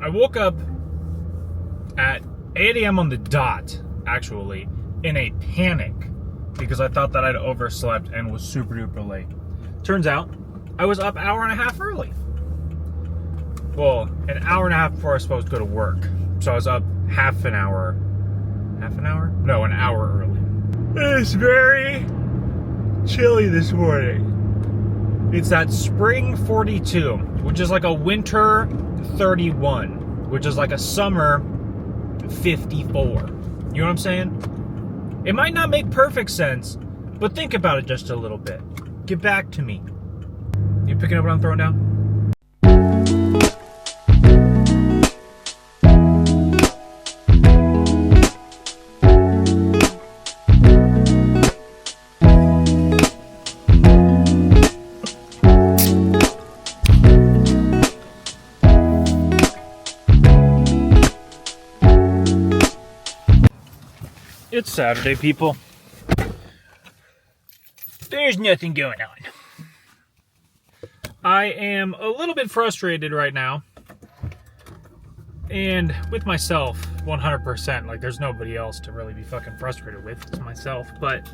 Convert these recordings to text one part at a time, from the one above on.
I woke up at 8 a.m. on the dot, actually, in a panic because I thought that I'd overslept and was super duper late. Turns out, I was up an hour and a half early. Well, an hour and a half before I was supposed to go to work. So I was up an hour? No, an hour early. It's very chilly this morning. It's that spring 42, which is like a winter 31, which is like a summer 54. You know what I'm saying? It might not make perfect sense, but think about it just a little bit. Get back to me. You picking up what I'm throwing down? It's Saturday, people. There's nothing going on. I am a little bit frustrated right now. And with myself, 100%. Like, there's nobody else to really be fucking frustrated with. It's myself. But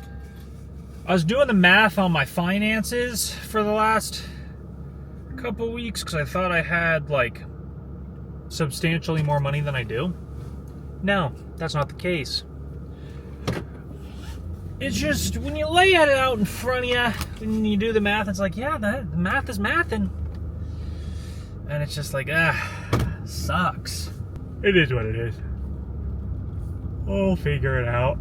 I was doing the math on my finances for the last couple weeks because I thought I had, like, substantially more money than I do. No, that's not the case. It's just, when you lay it out in front of you, and you do the math, it's like, yeah, the math is mathing. And it's just like, sucks. It is what it is. We'll figure it out.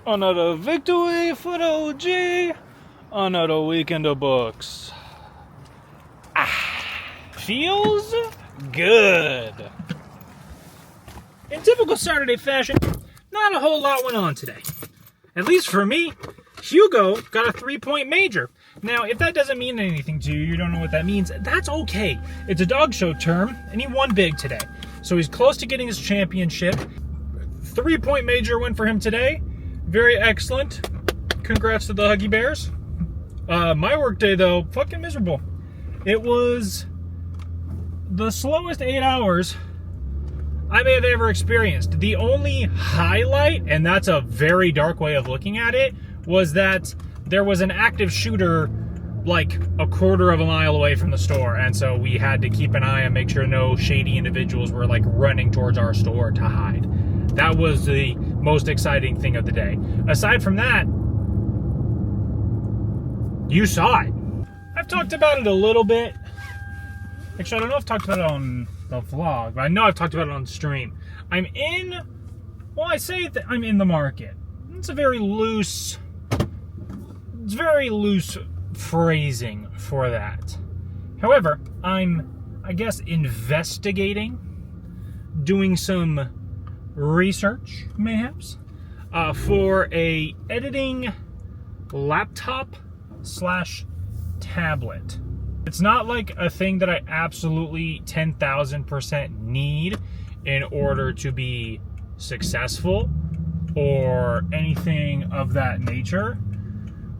Another victory for the OG. Another weekend of books. Feels good. In typical Saturday fashion, not a whole lot went on today. At least for me, Hugo got a 3-point major. Now, if that doesn't mean anything to you, you don't know what that means, that's okay. It's a dog show term, and he won big today. So he's close to getting his championship. 3-point major win for him today. Very excellent. Congrats to the Huggy Bears. My work day, though, fucking miserable. It was the slowest 8 hours I may have ever experienced. The only highlight, and that's a very dark way of looking at it, was that there was an active shooter like a quarter of a mile away from the store, and so we had to keep an eye and make sure no shady individuals were like running towards our store to hide. That was the most exciting thing of the day. Aside from that, you saw it. I've talked about it a little bit. Actually, I don't know if I've talked about it on the vlog, but I know I've talked about it on stream. I say that I'm in the market. It's very loose phrasing for that. However, I'm, I guess, investigating, doing some research, mayhaps, for a editing laptop / tablet. It's not like a thing that I absolutely 10,000% need in order to be successful or anything of that nature.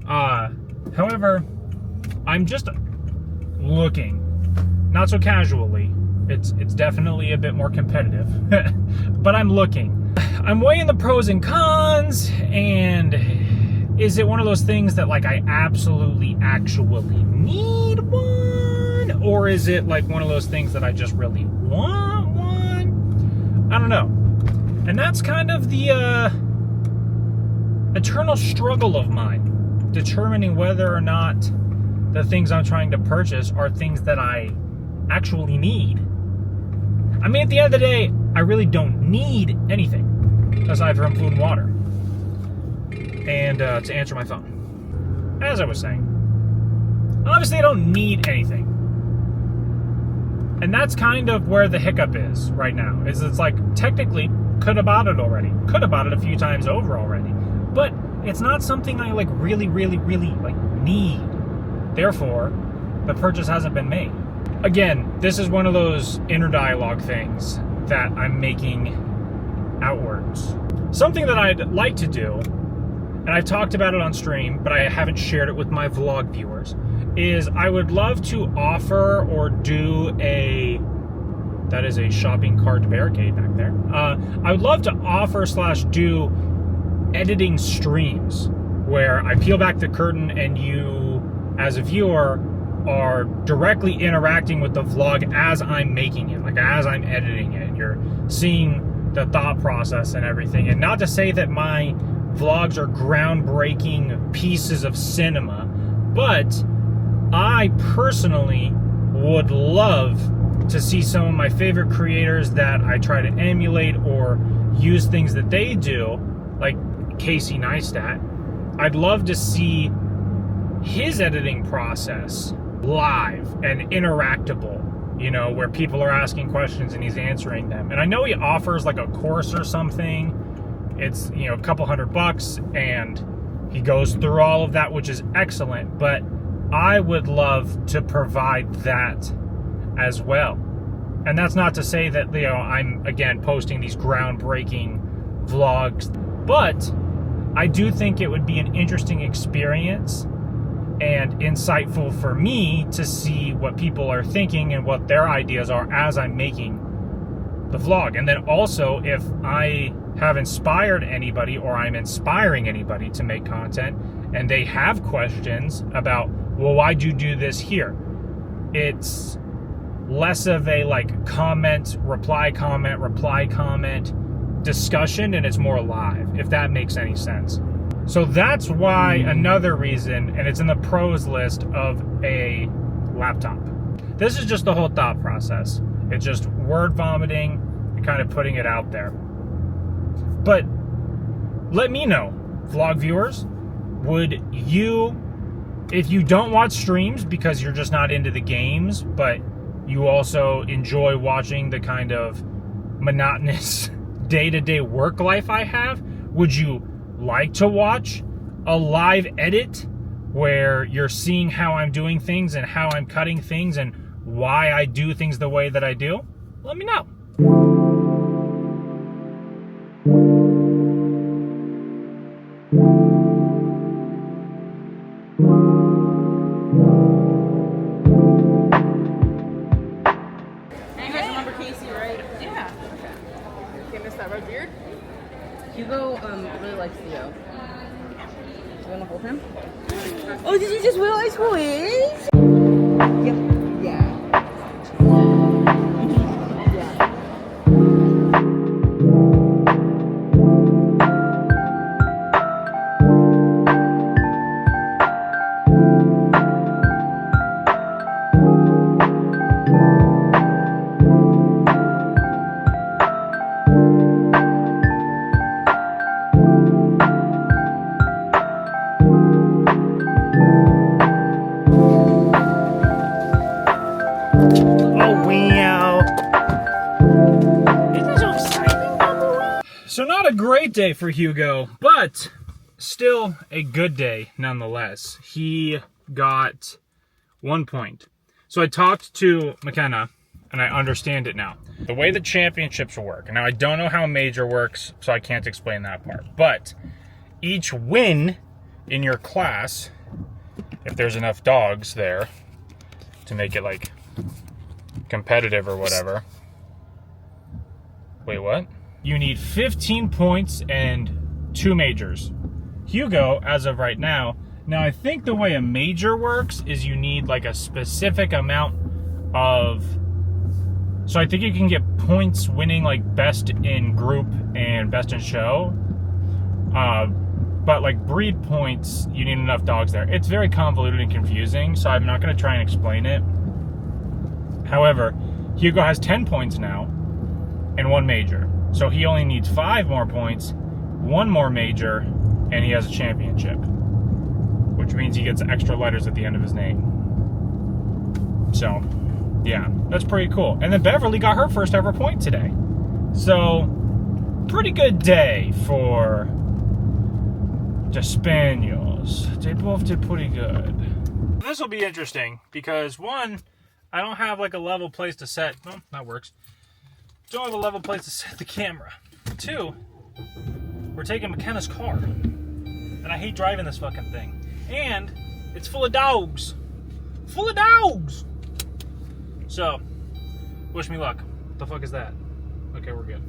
However, I'm just looking, not so casually. It's definitely a bit more competitive, but I'm looking. I'm weighing the pros and cons, and is it one of those things that like I absolutely actually need one? Or is it like one of those things that I just really want one? I don't know. And that's kind of the eternal struggle of mine, determining whether or not the things I'm trying to purchase are things that I actually need. I mean, at the end of the day, I really don't need anything aside from food and water. And to answer my phone. As I was saying, obviously I don't need anything. And that's kind of where the hiccup is right now. Is it's like, technically, could have bought it already. Could have bought it a few times over already. But it's not something I like really, really, really like need. Therefore, the purchase hasn't been made. Again, this is one of those inner dialogue things that I'm making outwards. Something that I'd like to do, and I've talked about it on stream, but I haven't shared it with my vlog viewers, is I would love to offer or do a... That is a shopping cart barricade back there. I would love to offer / do editing streams where I peel back the curtain and you, as a viewer, are directly interacting with the vlog as I'm making it, like as I'm editing it. You're seeing the thought process and everything. And not to say that my vlogs are groundbreaking pieces of cinema, but I personally would love to see some of my favorite creators that I try to emulate or use things that they do, like Casey Neistat. I'd love to see his editing process live and interactable, you know, where people are asking questions and he's answering them. And I know he offers like a course or something. It's, you know, a couple $100 and he goes through all of that, which is excellent, but I would love to provide that as well. And that's not to say that, you know, I'm again posting these groundbreaking vlogs, but I do think it would be an interesting experience and insightful for me to see what people are thinking and what their ideas are as I'm making the vlog. And then also, if I have inspired anybody or I'm inspiring anybody to make content and they have questions about, well, why'd you do this here? It's less of a like comment, reply comment discussion, and it's more live, if that makes any sense. So that's why another reason, and it's in the pros list of a laptop. This is just the whole thought process. It's just word vomiting and kind of putting it out there. But let me know, vlog viewers, would you, if you don't watch streams because you're just not into the games, but you also enjoy watching the kind of monotonous day-to-day work life I have, would you like to watch a live edit where you're seeing how I'm doing things and how I'm cutting things and why I do things the way that I do? Let me know. You guys remember Casey, right? Yeah. Can't miss that red beard. Hugo really likes Theo. You want to hold him? Oh, did you just realize who is? Yep. Yeah. So not a great day for Hugo, but still a good day nonetheless. He got 1 point. So I talked to McKenna, and I understand it now. The way the championships work, and now I don't know how a major works, so I can't explain that part, but each win in your class, if there's enough dogs there to make it like competitive or whatever. Wait, what? You need 15 points and 2 majors. Hugo, as of right now I think the way a major works is you need like a specific amount of, so I think you can get points winning like best in group and best in show. But like breed points, you need enough dogs there. It's very convoluted and confusing, so I'm not gonna try and explain it. However, Hugo has 10 points now and 1 major. So he only needs 5 more points, 1 more major, and he has a championship. Which means he gets extra letters at the end of his name. So, yeah, that's pretty cool. And then Beverly got her first ever point today. So, pretty good day for the Spaniels. They both did pretty good. This will be interesting because, one, I don't have like a level place to set. No, that works. Don't have a level place to set the camera. 2, we're taking McKenna's car. And I hate driving this fucking thing. And it's full of dogs. Full of dogs! So, wish me luck. What the fuck is that? Okay, we're good.